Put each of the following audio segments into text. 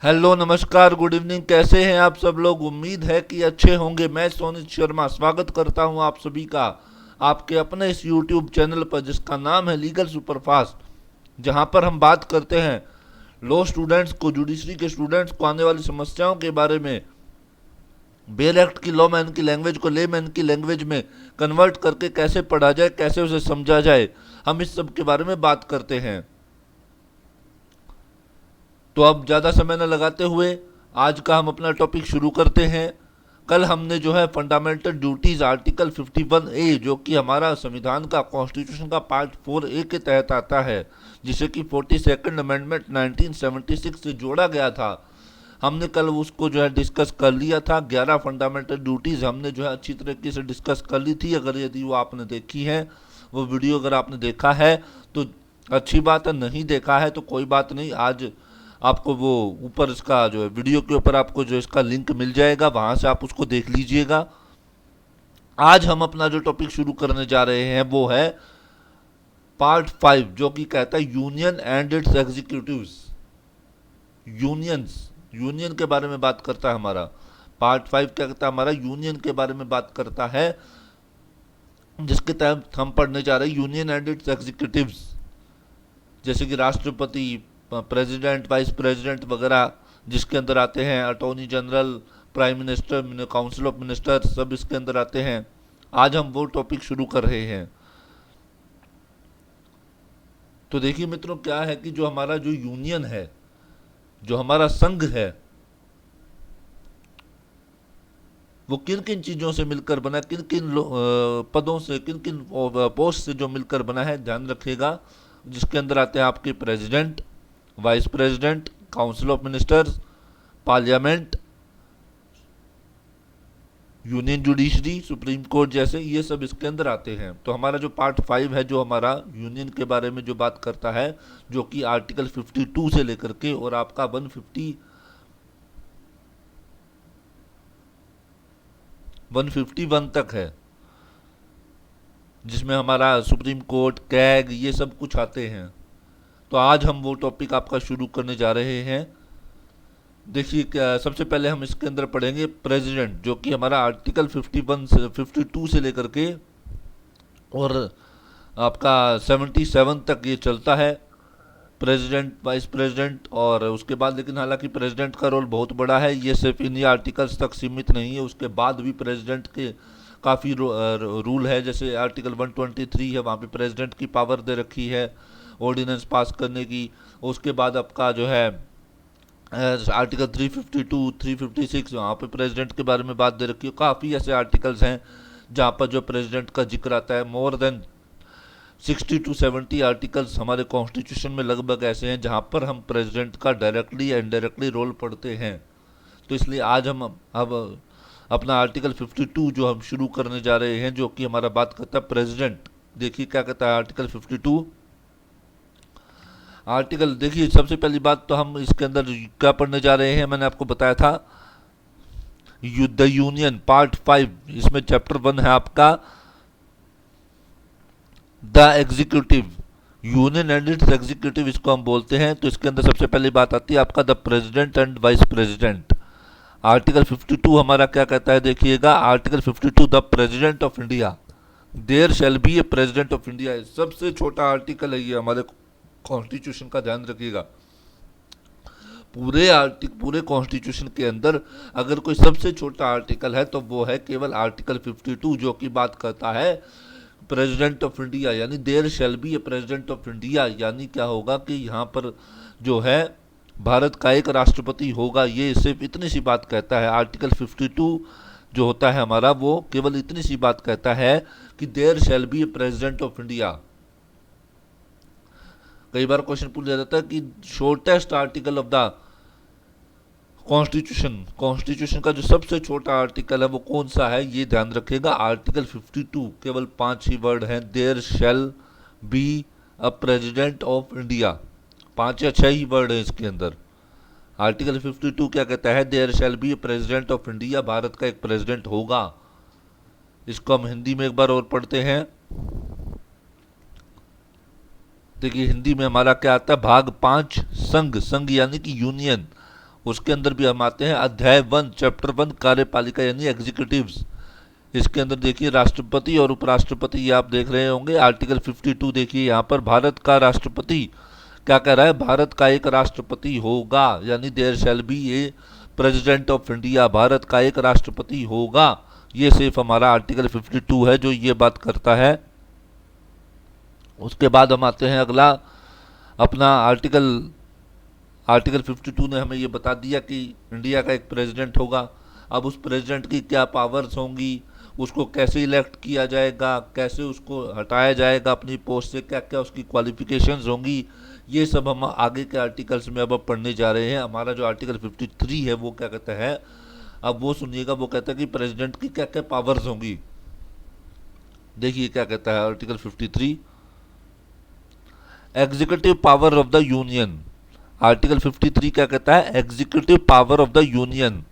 Hello, नमस्कार, good evening. कैसे हैं आप सब लोग? उम्मीद है कि अच्छे होंगे। मैं सोनित शर्मा स्वागत करता हूं आप सभी का आपके अपने इस यूट्यूब चैनल पर, जिसका नाम है लीगल सुपरफास्ट, जहां पर हम बात करते हैं लॉ स्टूडेंट्स को, जुडिशरी के स्टूडेंट्स को आने वाली समस्याओं के बारे में। बेल एक्ट की लॉ मैन की लैंग्वेज को ले मैन की लैंग्वेज में कन्वर्ट करके कैसे पढ़ा जाए, कैसे उसे समझा जाए, हम इस सब के बारे में बात करते हैं। तो अब ज़्यादा समय न लगाते हुए आज का हम अपना टॉपिक शुरू करते हैं। कल हमने जो है फंडामेंटल ड्यूटीज़ आर्टिकल 51A, जो कि हमारा संविधान का, कॉन्स्टिट्यूशन का पार्ट 4A के तहत आता है, जिसे कि 42nd अमेंडमेंट 1976 से जोड़ा गया था, हमने कल उसको जो है डिस्कस कर लिया था। 11 फंडामेंटल ड्यूटीज़ हमने जो है अच्छी तरीके से डिस्कस कर ली थी। अगर यदि वो आपने देखी है, वो वीडियो अगर आपने देखा है तो अच्छी बात है, नहीं देखा है तो कोई बात नहीं। आज आपको वो ऊपर इसका जो है वीडियो के ऊपर आपको जो इसका लिंक मिल जाएगा, वहाँ से आप उसको देख लीजिएगा। आज हम अपना जो टॉपिक शुरू करने जा रहे हैं वो है पार्ट 5, जो कि कहता है union and it's executives. Unions, union के बारे में बात करता है हमारा पार्ट 5। क्या कहता है? हमारा यूनियन के बारे में बात करता है, जिसके तहत हम पढ़ने जा रहे हैं यूनियन एंड इट्स एग्जीक्यूटिव्स, जैसे कि राष्ट्रपति, प्रेसिडेंट, वाइस प्रेसिडेंट वगैरह, जिसके अंदर आते हैं attorney general, prime minister, council of minister, सब इसके अंदर आते हैं। आज हम वो टॉपिक शुरू कर रहे हैं। तो देखिए मित्रों, क्या है कि जो हमारा जो यूनियन है, जो हमारा संघ है, वो किन किन चीज़ों से मिलकर बना, किन किन पदों से, किन किन पोस्ट से जो मिलकर बना है, ध्यान रखिएगा। जिसके अंदर आते हैं आपके president, vice president, council of ministers, parliament, union judiciary, supreme court, जैसे ये सब इसके अंदर आते हैं। तो हमारा जो पार्ट 5 है, जो हमारा यूनियन के बारे में जो बात करता है, जो कि आर्टिकल 52 से लेकर के और आपका 151 तक है, जिसमें हमारा सुप्रीम कोर्ट, कैग, ये सब कुछ आते हैं। तो आज हम वो टॉपिक आपका शुरू करने जा रहे हैं। देखिए, क्या सबसे पहले हम इसके अंदर पढ़ेंगे प्रेसिडेंट, जो कि हमारा आर्टिकल 51 से 52 से लेकर के और आपका 77 तक ये चलता है, प्रेसिडेंट, वाइस प्रेसिडेंट। और उसके बाद, लेकिन हालांकि प्रेसिडेंट का रोल बहुत बड़ा है, ये सिर्फ इन्हीं आर्टिकल्स तक सीमित नहीं है, उसके बाद भी प्रेसिडेंट के काफ़ी रूल है। जैसे आर्टिकल 123 है, वहाँ पे प्रेसिडेंट की पावर दे रखी है ऑर्डिनेंस पास करने की। उसके बाद आपका जो है आर्टिकल 352, 356, वहाँ पे प्रेसिडेंट के बारे में बात दे रखी है। काफ़ी ऐसे आर्टिकल्स हैं जहाँ पर जो प्रेसिडेंट का जिक्र आता है। मोर देन 60 to 70 आर्टिकल्स हमारे कॉन्स्टिट्यूशन में लगभग ऐसे हैं जहाँ पर हम प्रेसिडेंट का डायरेक्टली या इनडायरेक्टली रोल पढ़ते हैं। तो इसलिए आज हम अब अपना आर्टिकल 52 जो हम शुरू करने जा रहे हैं, जो कि हमारा बात करता है प्रेसिडेंट। देखिए क्या कहता है आर्टिकल 52। आर्टिकल देखिए, सबसे पहली बात तो हम इसके अंदर क्या पढ़ने जा रहे हैं, मैंने आपको बताया था द यूनियन पार्ट 5। इसमें चैप्टर 1 है आपका the executive, union and it's executive, इसको हम बोलते हैं। तो इसके अंदर सबसे पहली बात आती है आपका the president and vice president. Article 52 हमारा क्या कहता है, देखिएगा। Article 52, the president of India, there shall be a president of India. सबसे छोटा आर्टिकल है ये हमारे कॉन्स्टिट्यूशन का, ध्यान रखिएगा। पूरे कॉन्स्टिट्यूशन के अंदर अगर कोई सबसे छोटा आर्टिकल है तो वो है केवल आर्टिकल 52, जो कि बात करता है प्रेसिडेंट ऑफ इंडिया, यानी there shall be a president of India. यानी क्या होगा कि यहाँ पर जो है भारत का एक राष्ट्रपति होगा। ये सिर्फ इतनी सी बात कहता है। आर्टिकल 52 जो होता है हमारा, वो केवल इतनी सी बात कहता है कि there shall be a president of India. कई बार क्वेश्चन पूछा जाता है कि shortest article of the constitution का जो सबसे छोटा आर्टिकल है वो कौन सा है, ये ध्यान रखिएगा। आर्टिकल 52, केवल 5 ही वर्ड हैं, there shall be a president of India. 5 या 6 ही वर्ड है इसके अंदर। आर्टिकल 52 क्या कहता है, there shall be a president of India, Bharat का एक प्रेसिडेंट होगा। इसको हम हिंदी में एक बार और पढ़ते हैं। देखिए हिंदी में हमारा क्या आता है, भाग 5 संघ, संघ यानी कि यूनियन, उसके अंदर भी हम आते हैं अध्याय 1 चैप्टर 1 कार्यपालिका यानी एग्जीक्यूटिव्स। इसके अंदर देखिए राष्ट्रपति और उपराष्ट्रपति, ये आप देख रहे होंगे। आर्टिकल 52 देखिए यहाँ पर भारत का राष्ट्रपति क्या कह रहा है, भारत का एक राष्ट्रपति होगा, यानी there shall be a president of India, Bharat का एक राष्ट्रपति होगा। ये सिर्फ हमारा आर्टिकल 52 है जो ये बात करता है। उसके बाद हम आते हैं अगला अपना आर्टिकल 52 ने हमें ये बता दिया कि इंडिया का एक प्रेसिडेंट होगा। अब उस प्रेसिडेंट की क्या पावर्स होंगी, उसको कैसे इलेक्ट किया जाएगा, कैसे उसको हटाया जाएगा अपनी पोस्ट से, क्या क्या उसकी क्वालिफिकेशंस होंगी, ये सब हम आगे के आर्टिकल्स में अब पढ़ने जा रहे हैं। हमारा जो आर्टिकल 53 है वो क्या कहता है, अब वो सुनिएगा। वो कहता है कि प्रेसिडेंट की क्या क्या पावर्स होंगी। देखिए क्या कहता है article 53, executive power of the union. Article 53 क्या कहता है, executive power of the union,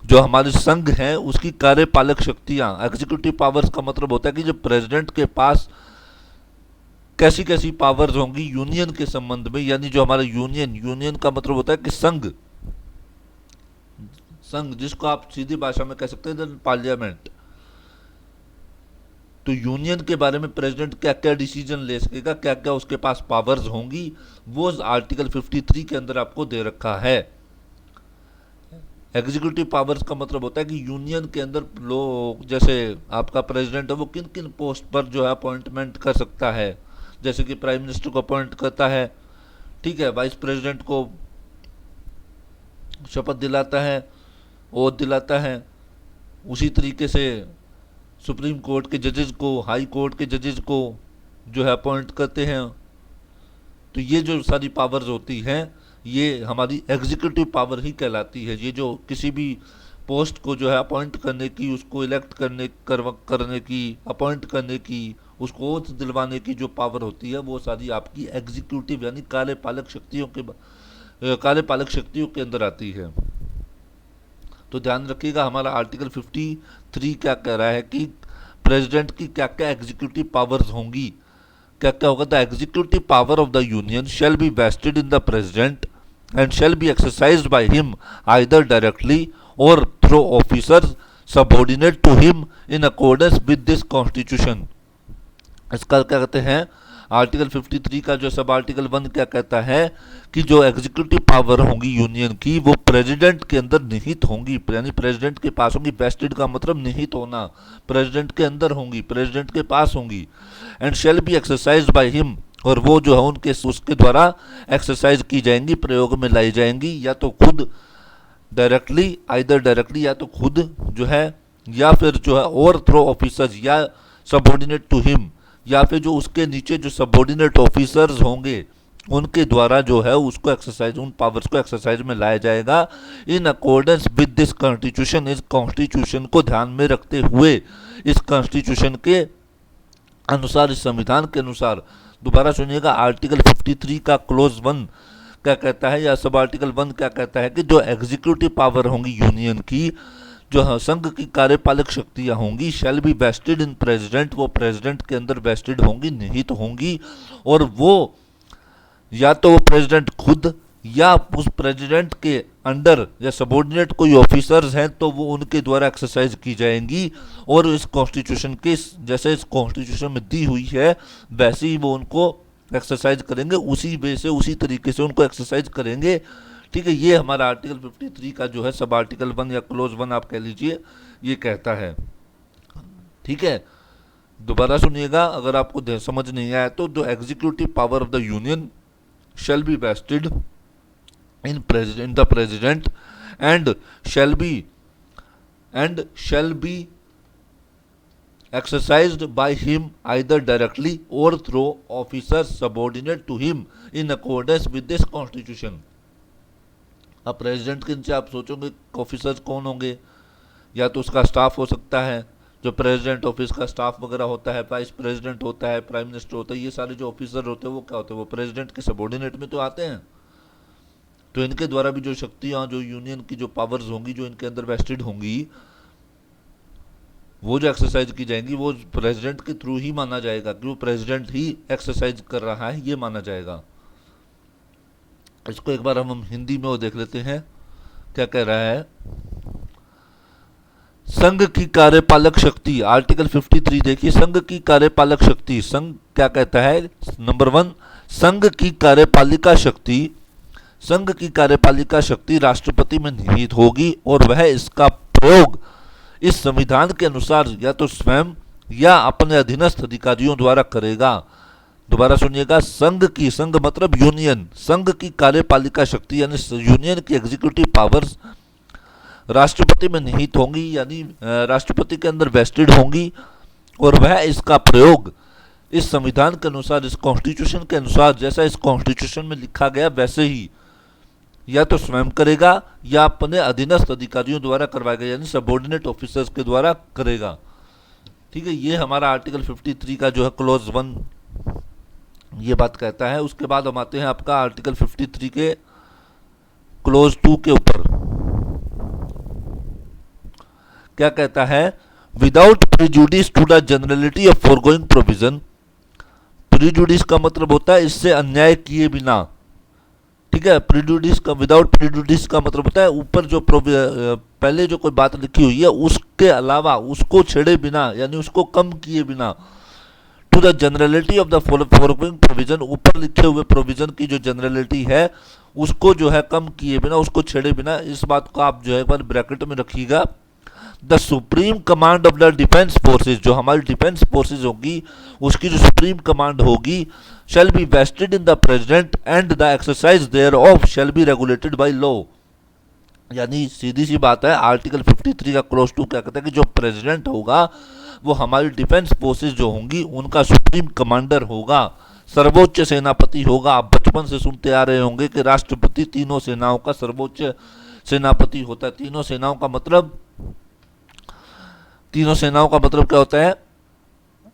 जो हमारे संघ है उसकी कार्यपालक शक्तियां। एग्जीक्यूटिव पावर्स का मतलब होता है कि जो प्रेसिडेंट के पास कैसी कैसी पावर्स होंगी यूनियन के संबंध में, यानी जो हमारा यूनियन का मतलब होता है कि संघ, जिसको आप सीधी भाषा में कह सकते हैं पार्लियामेंट। तो यूनियन के बारे में प्रेसिडेंट क्या क्या डिसीजन ले सकेगा, क्या क्या उसके पास पावर्स होंगी, वो आर्टिकल 53 के अंदर आपको दे रखा है। एग्जीक्यूटिव पावर्स का मतलब होता है कि यूनियन के अंदर लोग, जैसे आपका प्रेसिडेंट है वो किन किन पोस्ट पर जो है अपॉइंटमेंट कर सकता है, जैसे कि प्राइम मिनिस्टर को अपॉइंट करता है, ठीक है, वाइस प्रेसिडेंट को शपथ दिलाता है, ओथ दिलाता है, उसी तरीके से सुप्रीम कोर्ट के जजेस को, हाई कोर्ट के जजेस को जो है अपॉइंट करते हैं। तो ये जो सारी पावर्स होती हैं ये हमारी एग्जीक्यूटिव पावर ही कहलाती है। ये जो किसी भी पोस्ट को जो है अपॉइंट करने की, उसको इलेक्ट करने की, अपॉइंट करने की, उसको ओथ दिलवाने की जो पावर होती है वो सारी आपकी एग्जीक्यूटिव यानी कार्यपालक शक्तियों के अंदर आती है। तो ध्यान रखिएगा हमारा आर्टिकल 53 क्या कह रहा है कि प्रेसिडेंट की क्या क्या एग्जीक्यूटिव पावर्स होंगी, क्या क्या होगा। The executive power of the union shall be vested in the president and shall be exercised by him either directly or through officers subordinate to him in accordance with this constitution. इसका क्या कहते हैं, article 53 का जो sub article 1 क्या कहता है कि जो एग्जीक्यूटिव पावर होंगी यूनियन की वो प्रेसिडेंट के अंदर निहित होंगी, यानी प्रेसिडेंट के पास होंगी। वेस्टेड का मतलब निहित होना, प्रेसिडेंट के अंदर होंगी, प्रेसिडेंट के पास होंगी। And shall be exercised by him, और वो जो है उसके द्वारा एक्सरसाइज की जाएंगी, प्रयोग में लाई जाएंगी, या तो खुद डायरेक्टली, आइदर डायरेक्टली या तो खुद जो है, या फिर जो है और थ्रो ऑफिसर्स या सबऑर्डिनेट टू हिम, या फिर जो उसके नीचे जो सबऑर्डिनेट ऑफिसर्स होंगे उनके द्वारा जो है उसको एक्सरसाइज, उन पावर्स को एक्सरसाइज में लाया जाएगा। इन अकॉर्डेंस विद दिस कॉन्स्टिट्यूशन, इस कॉन्स्टिट्यूशन को ध्यान में रखते हुए, इस कॉन्स्टिट्यूशन के अनुसार, इस संविधान के अनुसार। दोबारा सुनिएगा, आर्टिकल 53 का क्लोज 1 क्या कहता है, या सब आर्टिकल 1 क्या कहता है कि जो एग्जीक्यूटिव पावर होंगी यूनियन की, जो संघ की कार्यपालक शक्तियां होंगी, shall be vested in president, वो प्रेसिडेंट के अंदर वेस्टेड होंगी, निहित होंगी, और वो या तो वो प्रेसिडेंट खुद या उस प्रेसिडेंट के अंडर या सबऑर्डिनेट कोई ऑफिसर्स हैं तो वो उनके द्वारा एक्सरसाइज की जाएंगी। और इस कॉन्स्टिट्यूशन के, जैसे इस कॉन्स्टिट्यूशन में दी हुई है वैसे ही वो उनको एक्सरसाइज करेंगे, उसी वे से, उसी तरीके से उनको एक्सरसाइज करेंगे। ठीक है, ये हमारा आर्टिकल 53 का जो है सब आर्टिकल 1 या क्लोज 1 आप कह लीजिए, ये कहता है। ठीक है, दोबारा सुनिएगा अगर आपको समझ नहीं आया तो। जो executive power of the union shall be vested in the president and shall be exercised by him either directly or through officers subordinate to him in accordance with this constitution। अब प्रेसिडेंट के नीचे आप सोचोगे officers कौन होंगे, या तो उसका स्टाफ हो सकता है, जो प्रेसिडेंट ऑफिस का स्टाफ वगैरह होता है, वाइस प्रेसिडेंट होता है, प्राइम मिनिस्टर होता है, ये सारे जो ऑफिसर होते हैं वो क्या होते हैं, वो प्रेसिडेंट के सबऑर्डिनेट में तो आते हैं। तो इनके द्वारा भी जो शक्तियां, जो यूनियन की जो पावर्स होंगी, जो इनके अंदर वेस्टेड होंगी, वो जो एक्सरसाइज की जाएंगी वो प्रेसिडेंट के थ्रू ही माना जाएगा कि वो प्रेसिडेंट ही एक्सरसाइज कर रहा है, ये माना जाएगा। इसको एक बार हम हिंदी में वो देख लेते हैं क्या कह रहा है। संघ की कार्यपालक शक्ति, आर्टिकल 53 देखिए, संघ की कार्यपालक शक्ति, संघ क्या कहता है, नंबर 1, संघ की कार्यपालिका शक्ति, संघ की कार्यपालिका शक्ति राष्ट्रपति में निहित होगी और वह इसका प्रयोग इस संविधान के अनुसार या तो स्वयं या अपने अधीनस्थ अधिकारियों द्वारा करेगा। दोबारा सुनिएगा, संघ मतलब यूनियन, संघ की कार्यपालिका शक्ति यानी यूनियन की एग्जीक्यूटिव पावर्स राष्ट्रपति में निहित होंगी, यानी राष्ट्रपति के अंदर वेस्टेड होंगी और वह इसका प्रयोग इस संविधान के अनुसार, इस कॉन्स्टिट्यूशन के अनुसार, जैसा इस कॉन्स्टिट्यूशन में लिखा गया वैसे ही या तो स्वयं करेगा या अपने अधीनस्थ अधिकारियों द्वारा करवाएगा, यानी सबऑर्डिनेट ऑफिसर्स के द्वारा करेगा। ठीक है, ये हमारा आर्टिकल 53 का जो है क्लोज 1 ये बात कहता है। उसके बाद हम आते हैं आपका आर्टिकल 53 के क्लोज 2 के ऊपर। क्या कहता है, without prejudice to the generality of foregoing provision. Prejudice का मतलब होता है इससे अन्याय किए बिना। ठीक है, प्रिजुडिस का, विदाउट प्रिजुडिस का मतलब होता है ऊपर जो पहले जो कोई बात लिखी हुई है उसके अलावा, उसको छेड़े बिना, यानी उसको कम किए बिना। To the generality of the foregoing provision, ऊपर लिखे हुए प्रोविजन की जो जनरलिटी है उसको जो है कम किए बिना, उसको छेड़े बिना। इस बात को आप जो है एक बार ब्रैकेट में रखिएगा। The supreme command of the defence forces, जो हमारी डिफेंस फोर्सेज होगी उसकी जो सुप्रीम कमांड होगी, shall be vested in the president and the exercise thereof shall be regulated by law. यानी सीधी सी बात है, आर्टिकल 53 का क्लोज 2 क्या कहता है कि जो प्रेसिडेंट होगा वो हमारी डिफेंस फोर्सेज जो होंगी उनका सुप्रीम कमांडर होगा, सर्वोच्च सेनापति होगा। आप बचपन से सुनते आ रहे होंगे कि राष्ट्रपति तीनों सेनाओं का सर्वोच्च सेनापति होता है। तीनों सेनाओं का मतलब क्या होता है,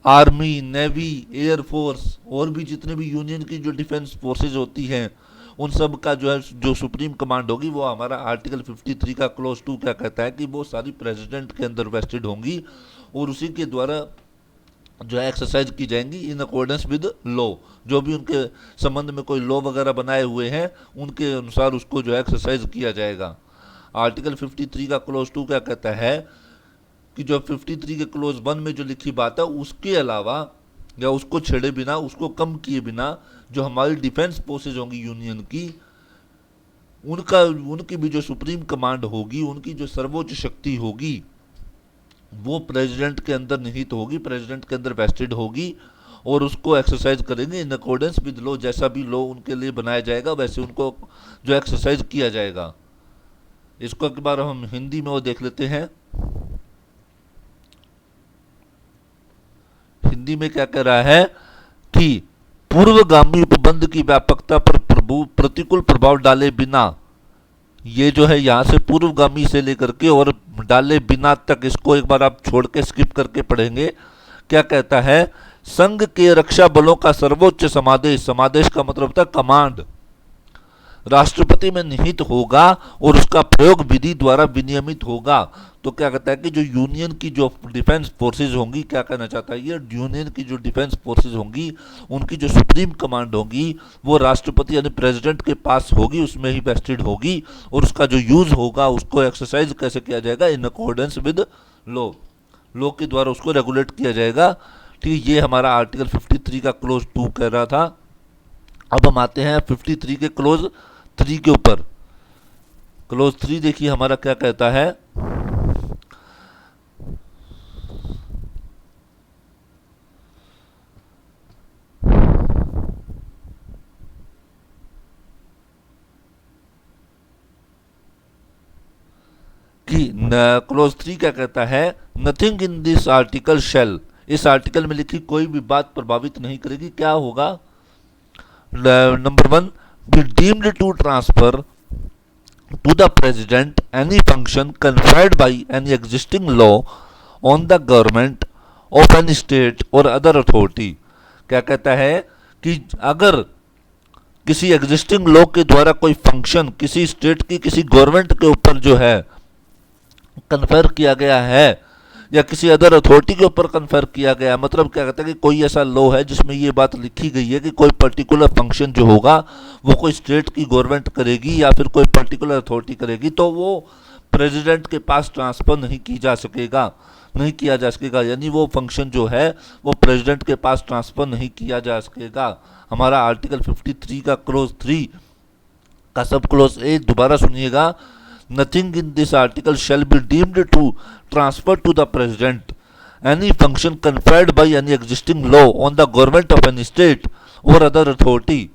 आर्मी, नेवी, एयर फोर्स और भी जितने भी यूनियन की जो डिफेंस फोर्सेज होती हैं उन सब का जो है जो सुप्रीम कमांड होगी वो हमारा आर्टिकल 53 का क्लोज 2 क्या कहता है कि वो सारी प्रेसिडेंट के अंदर वेस्टेड होंगी और उसी के द्वारा जो है एक्सरसाइज की जाएंगी इन अकॉर्डेंस विद लॉ। जो भी उनके संबंध में कोई लॉ वगैरह बनाए हुए हैं उनके अनुसार उसको जो है एक्सरसाइज किया जाएगा। आर्टिकल 53 का क्लोज 2 क्या कहता है कि जो 53 के क्लोज 1 में जो लिखी बात है उसके अलावा या उसको छेड़े बिना, उसको कम किए बिना जो हमारी डिफेंस फोर्सेज होंगी यूनियन की, उनकी भी जो सुप्रीम कमांड होगी, उनकी जो सर्वोच्च शक्ति होगी वो प्रेसिडेंट के अंदर निहित होगी, प्रेसिडेंट के अंदर वेस्टेड होगी और उसको एक्सरसाइज करेंगे इन अकॉर्डेंस विद लॉ। जैसा भी लॉ उनके लिए बनाया जाएगा वैसे उनको जो एक्सरसाइज किया जाएगा। इसको एक बार हम हिंदी में वो देख लेते हैं। हिंदी में क्या कह रहा है कि पूर्वगामी उपबंध की व्यापकता पर प्रतिकूल प्रभाव डाले बिना, ये जो है यहां से पूर्वगामी से लेकर के और डाले बिना तक, इसको एक बार आप छोड़ के स्किप करके पढ़ेंगे। क्या कहता है, संघ के रक्षा बलों का सर्वोच्च समादेश, समादेश का मतलब होता है कमांड, राष्ट्रपति में निहित होगा और उसका प्रयोग विधि द्वारा विनियमित होगा। तो क्या कहता है कि जो यूनियन की जो डिफेंस फोर्सेज होंगी, क्या कहना चाहता है ये, यूनियन की जो डिफेंस फोर्सेज होंगी उनकी जो सुप्रीम कमांड होगी वो राष्ट्रपति यानी प्रेसिडेंट के पास होगी, उसमें ही वेस्टेड होगी और उसका जो यूज होगा उसको एक्सरसाइज कैसे किया जाएगा, इन अकॉर्डेंस विद लॉ, लॉ के द्वारा उसको रेगुलेट किया जाएगा। ठीक, ये हमारा आर्टिकल 53 का क्लोज 2 कह रहा था। अब हम आते हैं 53 के क्लोज 3 के ऊपर। क्लोज 3 देखिए हमारा क्या कहता है, कि क्लोज 3 क्या कहता है, नथिंग इन दिस आर्टिकल शैल, इस आर्टिकल में लिखी कोई भी बात प्रभावित नहीं करेगी। क्या होगा, number 1, be deemed to transfer to the president any function conferred by any existing law on the government of any state or other authority। क्या कहता है कि अगर किसी एग्जिस्टिंग लॉ के द्वारा कोई फंक्शन किसी स्टेट की किसी गवर्नमेंट के ऊपर जो है कन्फर किया गया है या किसी अदर अथॉरिटी के ऊपर कन्फर किया गया है। मतलब क्या कहता है कि कोई ऐसा लॉ है जिसमें ये बात लिखी गई है कि कोई पर्टिकुलर फंक्शन जो होगा वो कोई स्टेट की गवर्नमेंट करेगी या फिर कोई पर्टिकुलर अथॉरिटी करेगी, तो वो प्रेसिडेंट के पास ट्रांसफ़र नहीं की जा सकेगा, नहीं किया जा सकेगा। यानी वो फंक्शन जो है वो प्रेसिडेंट के पास ट्रांसफ़र नहीं किया जा सकेगा। हमारा आर्टिकल 53 का क्लोज 3 का सब क्लोज ए दोबारा सुनिएगा। Nothing in this article shall be deemed to transfer to the president any function conferred by any existing law on the government of any state or other authority,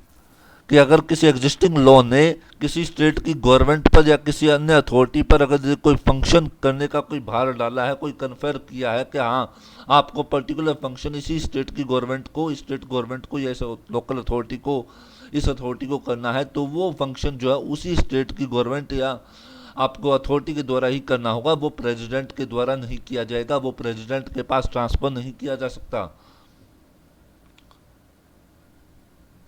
कि अगर किसी existing law ने किसी state की government पर या किसी अन्य अथॉरिटी पर अगर कोई फंक्शन करने का कोई भार डाला है, कोई कन्फर किया है कि हाँ आपको पर्टिकुलर फंक्शन इसी स्टेट की गवर्नमेंट को, स्टेट गवर्नमेंट को या इस लोकल अथॉरिटी को, इस अथॉरिटी को करना है, तो वो फंक्शन जो है उसी स्टेट की गवर्नमेंट या आपको अथॉरिटी के द्वारा ही करना होगा। वो प्रेसिडेंट के द्वारा नहीं किया जाएगा, वो प्रेसिडेंट के पास ट्रांसफर नहीं किया जा सकता।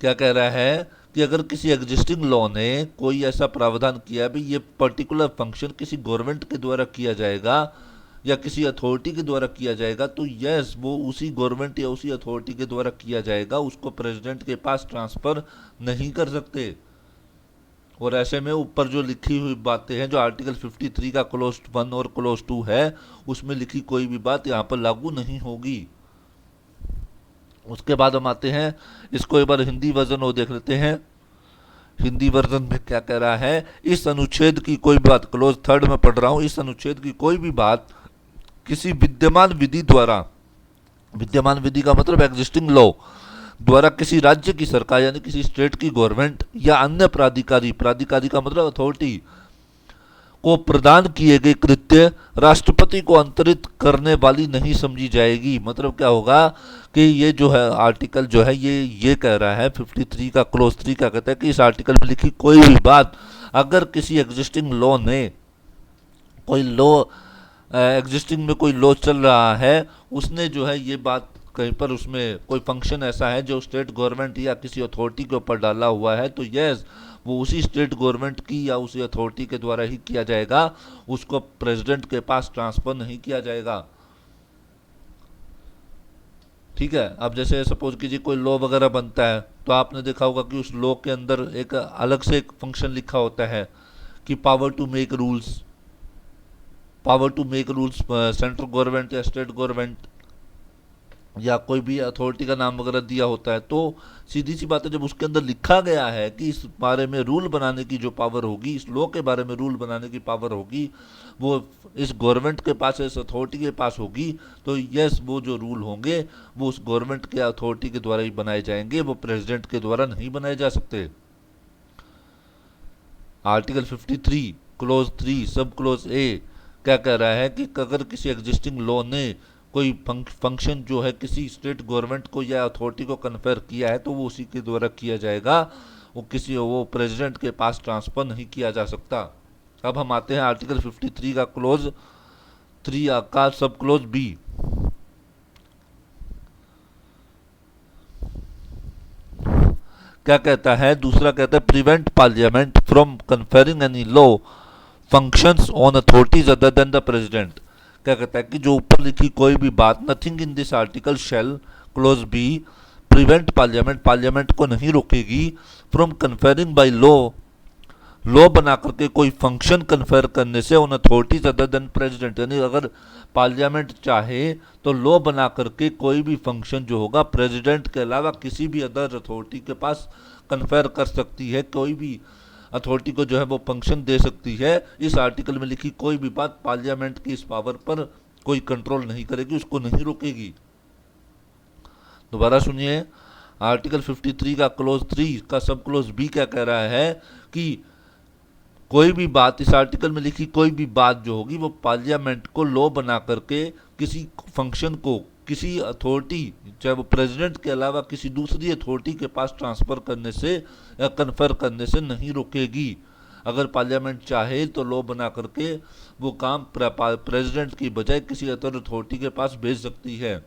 क्या कह रहा है कि अगर किसी एग्जिस्टिंग लॉ ने कोई ऐसा प्रावधान किया भी ये पर्टिकुलर फंक्शन किसी गवर्नमेंट के द्वारा किया जाएगा या किसी अथॉरिटी के द्वारा किया जाएगा, तो यस वो उसी गवर्नमेंट या उसी अथॉरिटी के द्वारा किया जाएगा, उसको प्रेसिडेंट के पास ट्रांसफ़र नहीं कर सकते। और ऐसे में ऊपर जो लिखी हुई बातें हैं, जो आर्टिकल 53 का क्लोज 1 और क्लोज 2 है, उसमें लिखी कोई भी बात यहाँ पर लागू नहीं होगी। उसके बाद हम आते हैं, इसको एक बार हिंदी वर्जन और देख लेते हैं। हिंदी वर्जन में क्या कह रहा है, इस अनुच्छेद की कोई बात, क्लोज 3 में पढ़ रहा हूँ, इस अनुच्छेद की कोई भी बात किसी विद्यमान विधि द्वारा, विद्यमान विधि का मतलब एग्जिस्टिंग लॉ द्वारा किसी राज्य की सरकार यानी किसी स्टेट की गवर्नमेंट या अन्य प्राधिकारी, प्राधिकारी का मतलब अथॉरिटी को प्रदान किए गए कृत्य राष्ट्रपति को अंतरित करने वाली नहीं समझी जाएगी। मतलब क्या होगा कि ये जो है आर्टिकल जो है ये कह रहा है 53 का क्लोज 3 क्या कहता है कि इस आर्टिकल में लिखी कोई भी बात अगर किसी एग्जिस्टिंग लॉ ने, कोई लॉ एग्जिस्टिंग में कोई लॉ चल रहा है, उसने जो है ये बात कहीं पर उसमें कोई फंक्शन ऐसा है जो स्टेट गवर्नमेंट या किसी अथॉरिटी के ऊपर डाला हुआ है, तो यस वो उसी स्टेट गवर्नमेंट की या उसी अथॉरिटी के द्वारा ही किया जाएगा, उसको प्रेसिडेंट के पास ट्रांसफर नहीं किया जाएगा। ठीक है। अब जैसे सपोज कीजिए कोई लॉ वगैरह बनता है, तो आपने देखा होगा कि उस लॉ के अंदर एक अलग से एक फंक्शन लिखा होता है कि power to make rules, power to make rules central government या स्टेट गवर्नमेंट या कोई भी अथॉरिटी का नाम वगैरह दिया होता है। तो सीधी सी बात है, जब उसके अंदर लिखा गया है कि इस बारे में रूल बनाने की जो पावर होगी, इस लॉ के बारे में रूल बनाने की पावर होगी, वो इस गवर्नमेंट के पास, इस अथॉरिटी के पास होगी, तो यस वो जो रूल होंगे वो उस गवर्नमेंट के अथॉरिटी के द्वारा ही बनाए जाएंगे, वो प्रेसिडेंट के द्वारा नहीं बनाए जा सकते। आर्टिकल 53 क्लोज 3 सब क्लोज ए क्या कह रहा है कि अगर किसी एग्जिस्टिंग लॉ ने कोई फंक्शन जो है किसी स्टेट गवर्नमेंट को या अथॉरिटी को कन्फर किया है, तो वो उसी के द्वारा किया जाएगा, वो प्रेसिडेंट के पास ट्रांसफर नहीं किया जा सकता। अब हम आते हैं आर्टिकल 53 का क्लोज 3 का सब क्लोज बी। क्या कहता है, दूसरा कहता है prevent parliament from conferring any law functions on authorities other then the president. क्या कहता है कि जो ऊपर लिखी कोई भी बात, nothing in this article shall clause be prevent parliament, parliament को नहीं रोकेगी फ्रॉम कन्फरिंग बाय लॉ बना करके कोई फंक्शन कन्फर करने से on authorities other than president. यानी अगर पार्लियामेंट चाहे तो लॉ बना करके कोई भी फंक्शन जो होगा प्रेसिडेंट के अलावा किसी भी अदर अथॉरिटी के पास कन्फर कर सकती है, कोई भी अथॉरिटी को जो है वो फंक्शन दे सकती है। इस आर्टिकल में लिखी कोई भी बात पार्लियामेंट की इस पावर पर कोई कंट्रोल नहीं करेगी, उसको नहीं रोकेगी। दोबारा सुनिए, आर्टिकल 53 का क्लोज 3 का सब क्लोज बी क्या कह रहा है कि कोई भी बात, इस आर्टिकल में लिखी कोई भी बात जो होगी वो पार्लियामेंट को लॉ बना करके किसी फंक्शन को किसी अथॉरिटी, चाहे वो प्रेसिडेंट के अलावा किसी दूसरी अथॉरिटी के पास ट्रांसफ़र करने से या कन्फर करने से नहीं रोकेगी। अगर पार्लियामेंट चाहे तो लॉ बना करके वो काम प्रेसिडेंट की बजाय किसी अदर अथॉरिटी के पास भेज सकती है।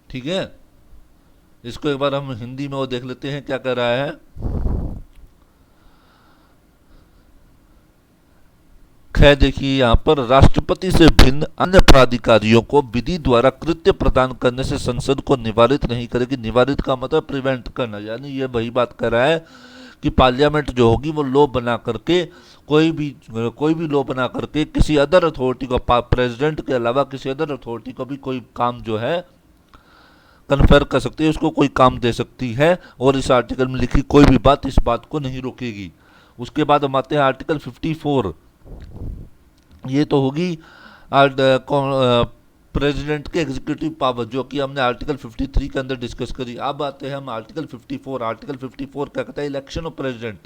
ठीक है। इसको एक बार हम हिंदी में वो देख लेते हैं क्या कह रहा है। एक है, देखिए यहाँ पर, राष्ट्रपति से भिन्न अन्य प्राधिकारियों को विधि द्वारा कृत्य प्रदान करने से संसद को निवारित नहीं करेगी। निवारित का मतलब प्रिवेंट करना, यानी ये वही बात कर रहा है कि पार्लियामेंट जो होगी वो लॉ बना करके, कोई भी लॉ बना करके किसी अदर अथॉरिटी को, प्रेसिडेंट के अलावा किसी अदर अथॉरिटी को भी कोई काम जो है कन्फर कर सकती है, उसको कोई काम दे सकती है, और इस आर्टिकल में लिखी कोई भी बात इस बात को नहीं रोकेगी। उसके बाद हम आते हैं आर्टिकल 54। ये तो होगी प्रेसिडेंट के एग्जीक्यूटिव पावर, जो कि हमने आर्टिकल 53 के अंदर डिस्कस करी। अब आते हैं हम आर्टिकल 54। आर्टिकल 54 क्या कहता है? इलेक्शन ऑफ प्रेसिडेंट,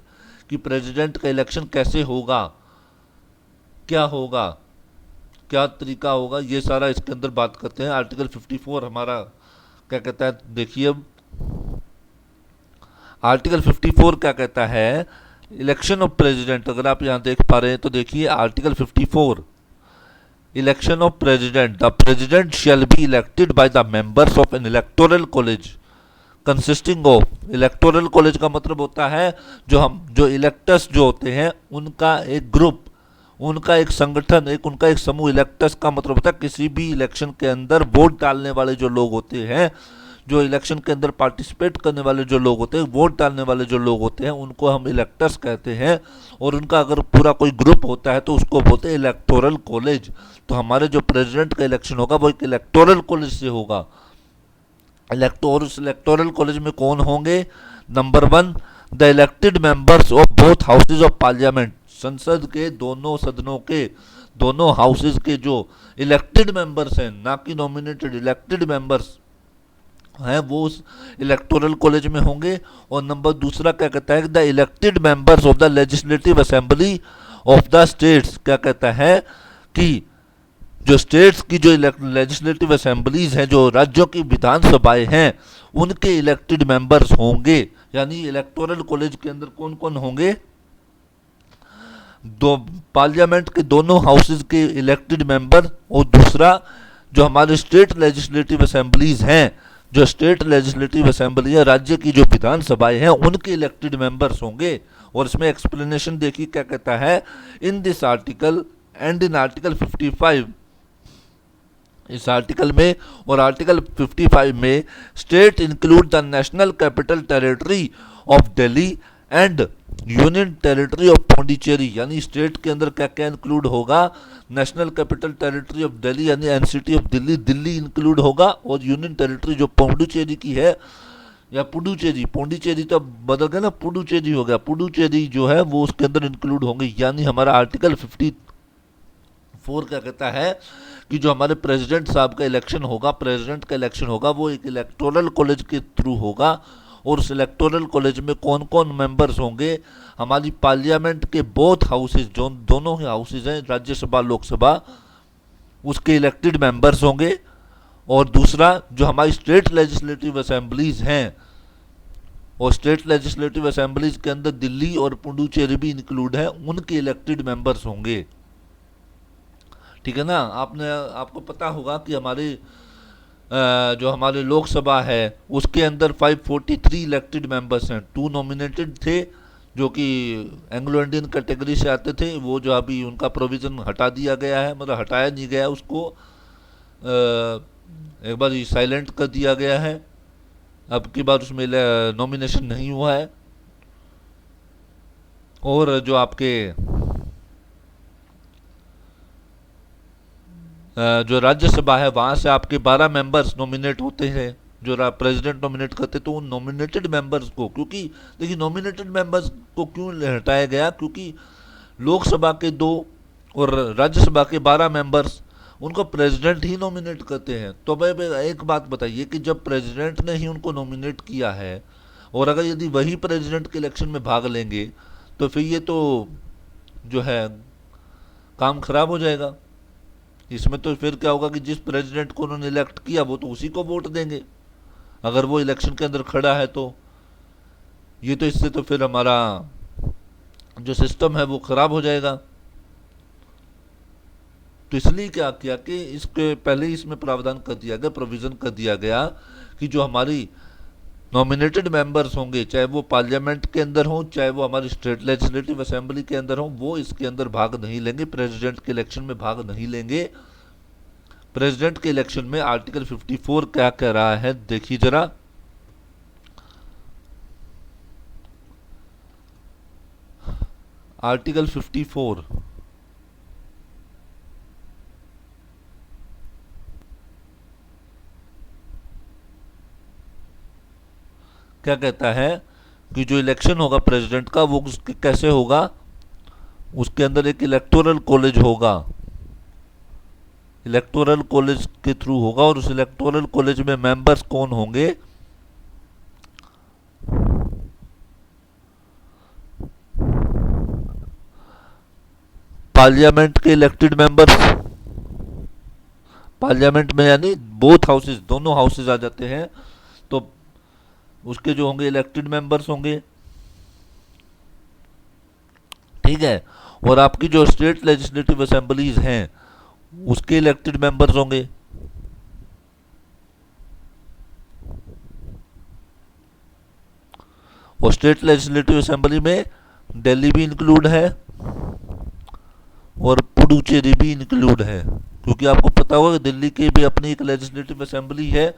कि प्रेसिडेंट का इलेक्शन कैसे होगा, क्या होगा, क्या तरीका होगा, ये सारा इसके अंदर बात करते हैं। आर्टिकल 54 हमारा क्या कहता है, देखिए अब आर्टिकल 54 क्या कहता है, इलेक्शन ऑफ प्रेसिडेंट। अगर आप यहाँ देख पा रहे हैं तो देखिए article 54, election of president. The president shall be elected by the members of N electoral college consisting of, electoral college का मतलब होता है जो इलेक्टर्स जो होते हैं उनका एक ग्रुप, उनका एक संगठन, उनका एक समूह। इलेक्टर्स का मतलब होता है किसी भी इलेक्शन के अंदर वोट डालने वाले जो लोग होते हैं, जो इलेक्शन के अंदर पार्टिसिपेट करने वाले जो लोग होते हैं, वोट डालने वाले जो लोग होते हैं, उनको हम इलेक्टर्स कहते हैं। और उनका अगर पूरा कोई ग्रुप होता है तो उसको बोलते हैं इलेक्टोरल कॉलेज। तो हमारे जो प्रेसिडेंट का इलेक्शन होगा वो एक इलेक्टोरल कॉलेज से होगा। इलेक्टोरल कॉलेज में कौन होंगे? Number 1, the elected members of both houses of parliament, संसद के दोनों सदनों के, दोनों हाउसेज के जो इलेक्टेड मेंबर्स हैं, ना कि नॉमिनेटेड, इलेक्टेड मेंबर्स हैं, वो उस इलेक्टोरल कॉलेज में होंगे। और नंबर दूसरा क्या कहता है? The elected members of the legislative assembly of the states, क्या कहता है कि जो स्टेट्स की जो लेजिस्लेटिव असेंबलीज हैं, जो राज्यों की विधानसभाएं हैं, उनके इलेक्टेड मेंबर्स होंगे। यानी इलेक्टोरल कॉलेज के अंदर कौन कौन होंगे? दो पार्लियामेंट के दोनों हाउसेज के इलेक्टेड मेंबर, और दूसरा जो हमारे स्टेट लेजिस्लेटिव असेंबलीज हैं, जो स्टेट लेजिस्लेटिव असेंबली है, राज्य की जो विधानसभाएं हैं, उनके इलेक्टेड मेंबर्स होंगे। और इसमें एक्सप्लेनेशन देखिए क्या कहता है, in this article and in article 55, इस आर्टिकल में और आर्टिकल 55 में, state include the national capital territory of Delhi and union territory of Pondicherry. यानी स्टेट के अंदर क्या क्या इंक्लूड होगा? National capital territory of Delhi यानी NCT of Delhi, Delhi include होगा, और यूनियन टेरिटरी जो पौंडीचेरी की है, या पुडुचेरी, पौंडीचेरी तो बदल गया ना, पुडुचेरी हो गया, पुडुचेरी जो है वो उसके अंदर इंक्लूड होंगे। यानी हमारा आर्टिकल 54 क्या कहता है कि जो हमारे प्रेसिडेंट साहब का इलेक्शन होगा, प्रेसिडेंट का इलेक्शन होगा, वो एक इलेक्टोरल कॉलेज के थ्रू होगा। और उस इलेक्टोरल कॉलेज में कौन कौन मेंबर्स होंगे? हमारी पार्लियामेंट के बोथ हाउसेज, जो दोनों ही हाउसेज हैं, राज्यसभा लोकसभा, उसके इलेक्टेड मेंबर्स होंगे। और दूसरा जो हमारी स्टेट लेजिस्लेटिव असेंबलीज हैं, और स्टेट लेजिस्लेटिव असेंबलीज के अंदर दिल्ली और पुडुचेरी भी इंक्लूड है, उनके इलेक्टेड मेंबर्स होंगे। ठीक है ना? आपको पता होगा कि हमारे जो हमारे लोकसभा है उसके अंदर 543 इलेक्टेड मेंबर्स हैं। 2 नॉमिनेटेड थे जो कि एंग्लो इंडियन कैटेगरी से आते थे, वो जो अभी उनका प्रोविज़न हटा दिया गया है, मतलब हटाया नहीं गया, उसको एक बार साइलेंट कर दिया गया है। अब की बार उसमें नॉमिनेशन नहीं हुआ है। और जो आपके जो राज्यसभा है वहाँ से आपके 12 मेंबर्स नॉमिनेट होते हैं, जो प्रेसिडेंट नॉमिनेट करते। तो उन नॉमिनेटेड मेंबर्स को, क्योंकि देखिए नॉमिनेटेड मेंबर्स को क्यों हटाया गया? क्योंकि लोकसभा के 2 और राज्यसभा के 12 मेंबर्स, उनको प्रेसिडेंट ही नॉमिनेट करते हैं। तो भाई एक बात बताइए कि जब प्रेसिडेंट ने ही उनको नॉमिनेट किया है, और अगर यदि वही प्रेसिडेंट के इलेक्शन में भाग लेंगे, तो फिर ये तो जो है काम खराब हो जाएगा। इसमें तो फिर क्या होगा कि जिस प्रेसिडेंट को उन्होंने इलेक्ट किया वो तो उसी को वोट देंगे, अगर वो इलेक्शन के अंदर खड़ा है तो। ये तो इससे तो फिर हमारा जो सिस्टम है वो खराब हो जाएगा। तो इसलिए क्या किया कि इसके पहले ही इसमें प्रावधान कर दिया गया, प्रोविज़न कर दिया गया कि जो हमारी नॉमिनेटेड मेंबर्स होंगे, चाहे वो पार्लियामेंट के अंदर हों, चाहे वो हमारी स्टेट लेजिस्लेटिव असेंबली के अंदर हों, वो इसके अंदर भाग नहीं लेंगे, प्रेसिडेंट के इलेक्शन में भाग नहीं लेंगे। प्रेसिडेंट के इलेक्शन में आर्टिकल 54 क्या कह रहा है, देखिए जरा। आर्टिकल 54 क्या कहता है कि जो इलेक्शन होगा प्रेसिडेंट का वो कैसे होगा, उसके अंदर एक इलेक्टोरल कॉलेज होगा, इलेक्टोरल कॉलेज के थ्रू होगा, और उस इलेक्टोरल कॉलेज में मेंबर्स कौन होंगे, पार्लियामेंट के इलेक्टेड मेंबर्स, पार्लियामेंट में यानी बोथ हाउसेज, दोनों हाउसेज आ जाते हैं, तो उसके जो होंगे इलेक्टेड मेंबर्स होंगे, ठीक है। और आपकी जो स्टेट लेजिस्लेटिव असेंबलीज हैं उसके इलेक्टेड मेंबर्स होंगे, और स्टेट लेजिस्लेटिव असेंबली में दिल्ली भी इंक्लूड है और पुडुचेरी भी इंक्लूड है, क्योंकि आपको पता होगा कि दिल्ली की भी अपनी एक लेजिस्लेटिव असेंबली है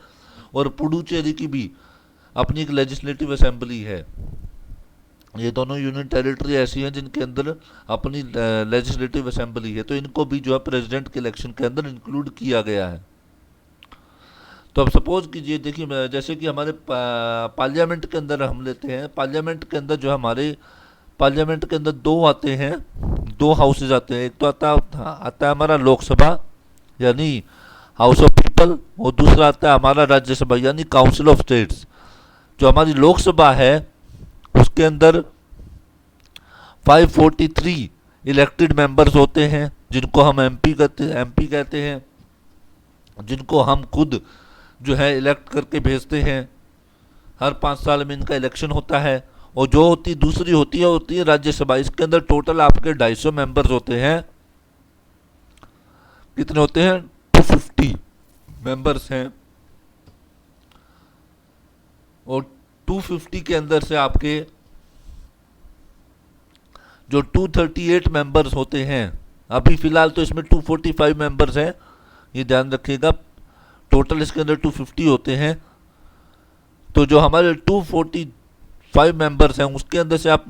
और पुडुचेरी की भी अपनी एक लेजिस्लेटिव असेंबली है। ये दोनों यूनियन टेरिटरी ऐसी हैं जिनके अंदर अपनी लेजिस्लेटिव असेंबली है, तो इनको भी जो है प्रेसिडेंट के इलेक्शन के अंदर इंक्लूड किया गया है। तो अब सपोज कीजिए, देखिए जैसे कि हमारे पार्लियामेंट के अंदर हम लेते हैं, पार्लियामेंट के अंदर जो हमारे पार्लियामेंट के अंदर दो आते हैं, दो हाउसेज आते हैं। एक तो आता है हमारा लोकसभा यानी हाउस ऑफ पीपल, और दूसरा आता है हमारा राज्यसभा यानी काउंसिल ऑफ स्टेट्स। जो हमारी लोकसभा है उसके अंदर 543 इलेक्टेड मेंबर्स होते हैं, जिनको हम एमपी कहते हैं, जिनको हम खुद जो है इलेक्ट करके भेजते हैं। हर 5 साल में इनका इलेक्शन होता है। और जो दूसरी होती है राज्यसभा। इसके अंदर टोटल आपके 250 मेंबर्स होते हैं। कितने होते हैं? 250 मेंबर्स हैं। और 250 के अंदर से आपके जो 238 मेंबर्स होते हैं, अभी फिलहाल तो इसमें 245 मेंबर्स हैं, ये ध्यान रखिएगा। टोटल इसके अंदर 250 होते हैं। तो जो हमारे 245 मेंबर्स हैं उसके अंदर से आप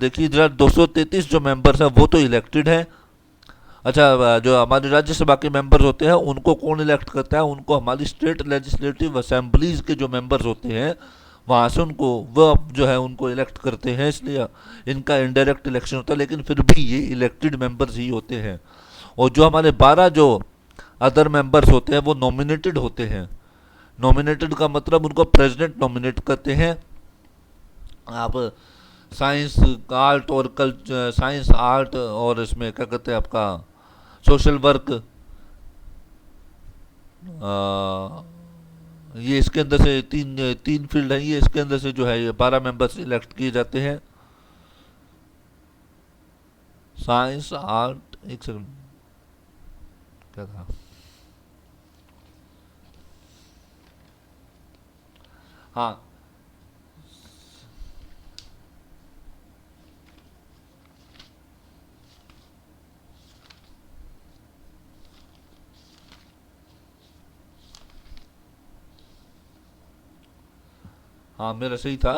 देखिए जरा 233 जो मेंबर्स हैं वो तो इलेक्टेड हैं। अच्छा, जो हमारे राज्यसभा के मेंबर्स होते हैं उनको कौन इलेक्ट करता है? उनको हमारी स्टेट लेजिस्लेटिव असेंबलीज के जो मेंबर्स होते हैं वहाँ से उनको वो जो है उनको इलेक्ट करते हैं, इसलिए इनका इनडायरेक्ट इलेक्शन होता है, लेकिन फिर भी ये इलेक्टेड मेंबर्स ही होते हैं। और जो हमारे 12 जो अदर मेंबर्स होते हैं वो नॉमिनेटेड होते हैं। नॉमिनेटेड का मतलब उनको प्रेसिडेंट नॉमिनेट करते हैं। आप साइंस आर्ट और साइंस आर्ट और इसमें क्या कहते हैं आपका सोशल वर्क, ये इसके अंदर से तीन फील्ड है, ये इसके अंदर से जो है ये 12 मेंबर्स इलेक्ट किए जाते हैं। साइंस आर्ट, एक सेकंड क्या था, हाँ हाँ मेरा सही था।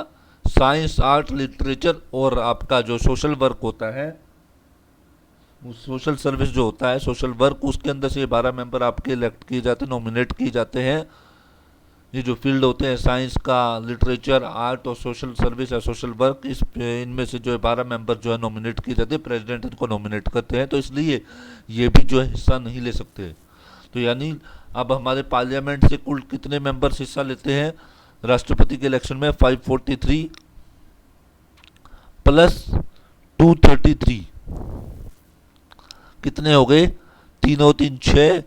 साइंस आर्ट लिटरेचर और आपका जो सोशल वर्क होता है, सोशल सर्विस जो होता है सोशल वर्क, उसके अंदर से 12 मेंबर आपके इलेक्ट किए जाते हैं, नॉमिनेट किए जाते हैं। ये जो फील्ड होते हैं साइंस का, लिटरेचर, आर्ट और सोशल सर्विस या सोशल वर्क, इनमें से जो है 12 मेंबर जो है नॉमिनेट किए जाते हैं, प्रेसिडेंट इनको नॉमिनेट करते हैं। तो इसलिए ये भी जो है हिस्सा नहीं ले सकते। तो यानी अब हमारे पार्लियामेंट से कुल कितने मेंबर्स हिस्सा लेते हैं राष्ट्रपति के इलेक्शन में? 543 प्लस 233 कितने हो गए? 3 6,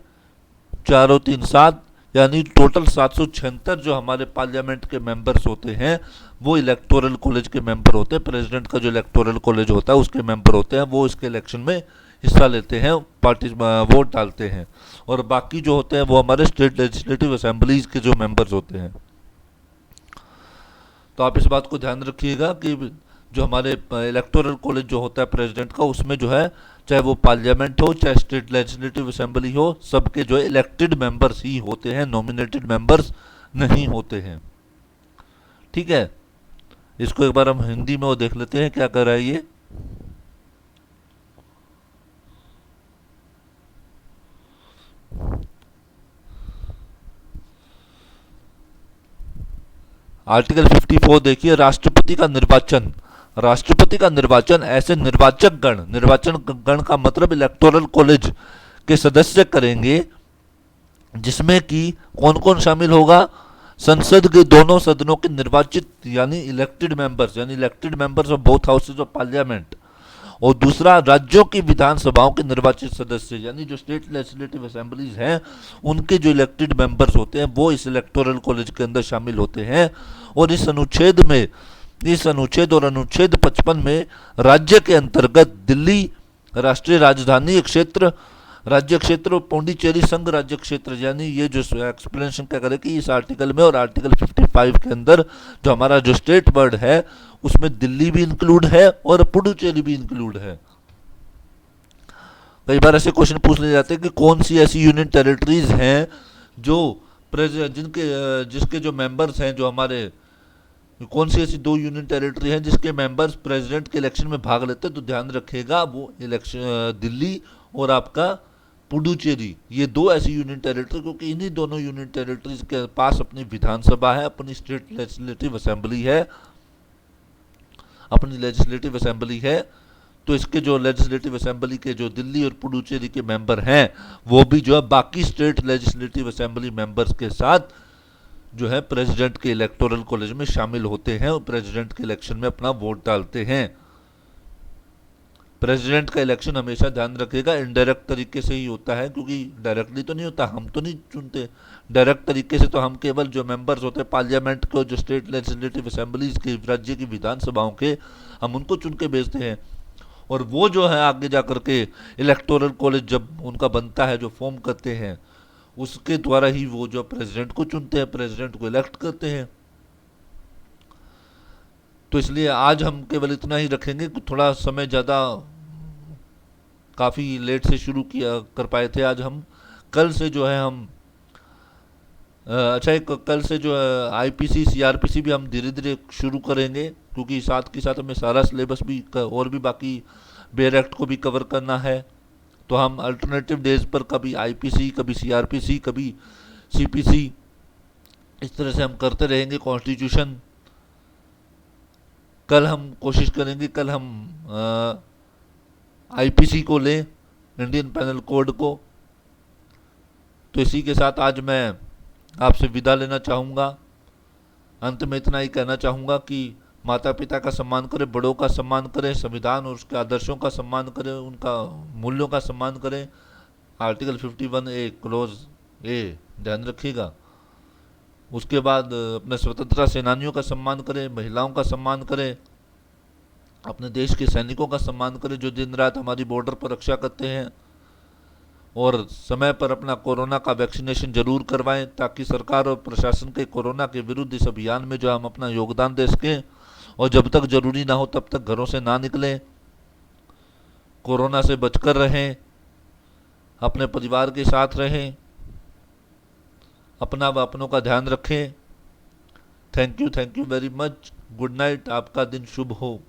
4 3 7, यानी टोटल 776 जो हमारे पार्लियामेंट के मेंबर्स होते हैं वो इलेक्टोरल कॉलेज के मेंबर होते हैं। प्रेसिडेंट का जो इलेक्टोरल कॉलेज होता है उसके मेंबर होते हैं, वो इसके इलेक्शन में हिस्सा लेते हैं, वोट डालते हैं। और बाकी जो होते हैं वो हमारे स्टेट लेजिस्लेटिव असेंबलीज के जो मेंबर्स होते हैं। तो आप इस बात को ध्यान रखिएगा कि जो हमारे इलेक्टोरल कॉलेज जो होता है प्रेसिडेंट का, उसमें जो है चाहे वो पार्लियामेंट हो चाहे स्टेट लेजिस्लेटिव असेंबली हो, सबके जो है इलेक्टेड मेंबर्स ही होते हैं, नॉमिनेटेड मेंबर्स नहीं होते हैं। ठीक है, इसको एक बार हम हिंदी में वो देख लेते हैं क्या कर रहा है ये। आर्टिकल 54 देखिए, राष्ट्रपति का निर्वाचन। राष्ट्रपति का निर्वाचन ऐसे निर्वाचन गण का मतलब इलेक्टोरल कॉलेज के सदस्य करेंगे, जिसमें कि कौन कौन शामिल होगा? संसद के दोनों सदनों के निर्वाचित यानी elected members of both houses of parliament, और दूसरा राज्यों की विधानसभाओं के निर्वाचित सदस्य यानी जो स्टेट लेजिस्लेटिव असेंबलीज हैं, उनके जो इलेक्टेड मेंबर्स होते हैं वो इस इलेक्टोरल कॉलेज के अंदर शामिल होते हैं। और इस अनुच्छेद और अनुच्छेद 55 में राज्य के अंतर्गत दिल्ली राष्ट्रीय राजधानी क्षेत्र, राज्य क्षेत्र और पौंडीचेरी संघ राज्य क्षेत्र, यानी ये जो एक्सप्लेनेशन क्या करे कि इस आर्टिकल में और आर्टिकल 55 के अंदर जो हमारा जो स्टेट वर्ड है उसमें दिल्ली भी इंक्लूड है और पुडुचेरी भी इंक्लूड है। कई बार ऐसे क्वेश्चन पूछ ले जाते हैं कि कौन सी ऐसी यूनियन टेरिटरीज हैं जो जिसके जो मेंबर्स हैं, जो हमारे कौन सी ऐसी 2 यूनियन टेरिटरी हैं जिसके मेंबर्स प्रेसिडेंट के इलेक्शन में भाग लेते हैं। तो ध्यान रखिएगा वो इलेक्शन दिल्ली और आपका पुडुचेरी, ये 2 ऐसी यूनियन टेरिटरी, क्योंकि इन्हीं दोनों यूनियन टेरिटरीज के पास अपनी विधानसभा है, अपनी स्टेट लेजिस्लेटिव असेंबली है, अपनी लेजिस्लेटिव असेंबली है। तो इसके जो लेजिस्लेटिव असेंबली के जो दिल्ली और पुडुचेरी के मेंबर हैं वो भी जो है बाकी स्टेट लेजिस्लेटिव असेंबली मेंबर्स के साथ जो है प्रेसिडेंट के इलेक्टोरल कॉलेज में शामिल होते हैं और प्रेसिडेंट के इलेक्शन में अपना वोट डालते हैं। प्रेसिडेंट का इलेक्शन हमेशा ध्यान रखिएगा इनडायरेक्ट तरीके से ही होता है, क्योंकि डायरेक्टली तो नहीं होता, हम तो नहीं चुनते। डायरेक्ट तरीके से तो हम केवल जो मेंबर्स होते हैं पार्लियामेंट के, जो स्टेट लेजिस्लेटिव असेंबलीज के, राज्य की विधानसभाओं के, हम उनको चुन के भेजते हैं। और वो जो है आगे जा करके इलेक्टोरल कॉलेज जब उनका बनता है, जो फॉर्म करते हैं, उसके द्वारा ही वो जो प्रेसिडेंट को चुनते हैं, प्रेसिडेंट को इलेक्ट करते हैं। तो इसलिए आज हम केवल इतना ही रखेंगे कि थोड़ा समय ज़्यादा काफ़ी लेट से शुरू किया कर पाए थे आज हम। कल से जो है हम कल से जो है आईपीसी सीआरपीसी भी हम धीरे धीरे शुरू करेंगे, क्योंकि साथ के साथ हमें सारा सिलेबस भी और भी बाकी बेयर एक्ट को भी कवर करना है। तो हम अल्टरनेटिव डेज पर कभी आईपीसी, कभी सीआरपीसी, कभी सीपीसी, इस तरह से हम करते रहेंगे कॉन्स्टिट्यूशन। कल हम कोशिश करेंगे, कल हम आईपीसी को लें, इंडियन पैनल कोड को। तो इसी के साथ आज मैं आपसे विदा लेना चाहूँगा। अंत में इतना ही कहना चाहूँगा कि माता पिता का सम्मान करें, बड़ों का सम्मान करें, संविधान और उसके आदर्शों का सम्मान करें, उनका मूल्यों का सम्मान करें। आर्टिकल 51A क्लोज ए ध्यान रखिएगा। उसके बाद अपने स्वतंत्रता सेनानियों का सम्मान करें, महिलाओं का सम्मान करें, अपने देश के सैनिकों का सम्मान करें जो दिन रात हमारी बॉर्डर पर रक्षा करते हैं। और समय पर अपना कोरोना का वैक्सीनेशन जरूर करवाएं, ताकि सरकार और प्रशासन के कोरोना के विरुद्ध इस अभियान में जो हम अपना योगदान दे सकें। और जब तक जरूरी ना हो तब तक घरों से ना निकलें, कोरोना से बचकर रहें, अपने परिवार के साथ रहें, अपना व अपनों का ध्यान रखें। Thank you very much. Good night, आपका दिन शुभ हो।